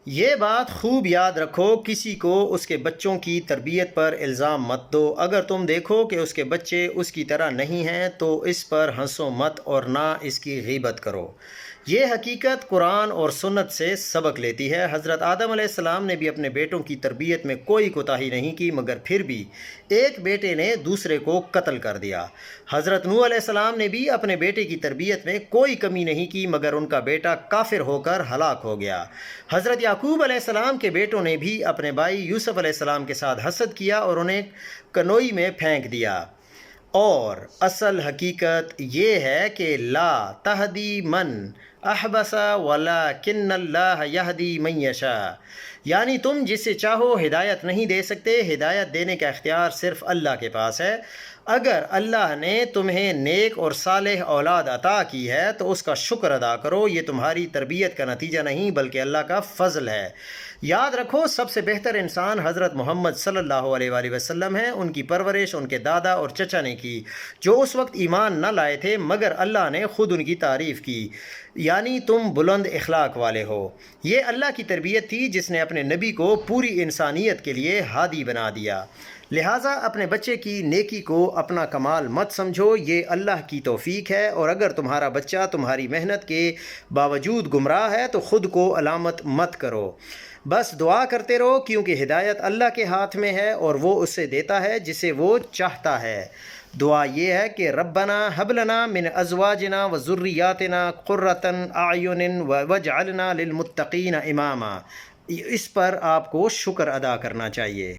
یہ بات خوب یاد رکھو، کسی کو اس کے بچوں کی تربیت پر الزام مت دو۔ اگر تم دیکھو کہ اس کے بچے اس کی طرح نہیں ہیں تو اس پر ہنسو مت اور نہ اس کی غیبت کرو۔ یہ حقیقت قرآن اور سنت سے سبق لیتی ہے۔ حضرت آدم علیہ السلام نے بھی اپنے بیٹوں کی تربیت میں کوئی کوتاہی نہیں کی، مگر پھر بھی ایک بیٹے نے دوسرے کو قتل کر دیا۔ حضرت نوح علیہ السلام نے بھی اپنے بیٹے کی تربیت میں کوئی کمی نہیں کی، مگر ان کا بیٹا کافر ہو کر ہلاک ہو گیا۔ حضرت یعقوب علیہ السلام کے بیٹوں نے بھی اپنے بھائی یوسف علیہ السلام کے ساتھ حسد کیا اور انہیں کنوئی میں پھینک دیا۔ اور اصل حقیقت یہ ہے کہ لا تہدی من احبس ولکن اللہ یہدی من یشاء، یعنی تم جسے چاہو ہدایت نہیں دے سکتے، ہدایت دینے کا اختیار صرف اللہ کے پاس ہے۔ اگر اللہ نے تمہیں نیک اور صالح اولاد عطا کی ہے تو اس کا شکر ادا کرو، یہ تمہاری تربیت کا نتیجہ نہیں بلکہ اللہ کا فضل ہے۔ یاد رکھو، سب سے بہتر انسان حضرت محمد صلی اللہ علیہ وآلہ وسلم ہیں۔ ان کی پرورش ان کے دادا اور چچا نے کی، جو اس وقت ایمان نہ لائے تھے، مگر اللہ نے خود ان کی تعریف کی، یعنی تم بلند اخلاق والے ہو۔ یہ اللہ کی تربیت تھی جس نے اپنے نبی کو پوری انسانیت کے لیے ہادی بنا دیا۔ لہٰذا اپنے بچے کی نیکی کو اپنا کمال مت سمجھو، یہ اللہ کی توفیق ہے، اور اگر تمہارا بچہ تمہاری محنت کے باوجود گمراہ ہے تو خود کو علامت مت کرو، بس دعا کرتے رہو، کیونکہ ہدایت اللہ کے ہاتھ میں ہے اور وہ اسے دیتا ہے جسے وہ چاہتا ہے۔ دعا یہ ہے کہ ربنا ہب لنا من ازواجنا و ذریاتنا قرۃ اعین واجعلنا للمتقین اماما۔ اس پر آپ کو شکر ادا کرنا چاہیے۔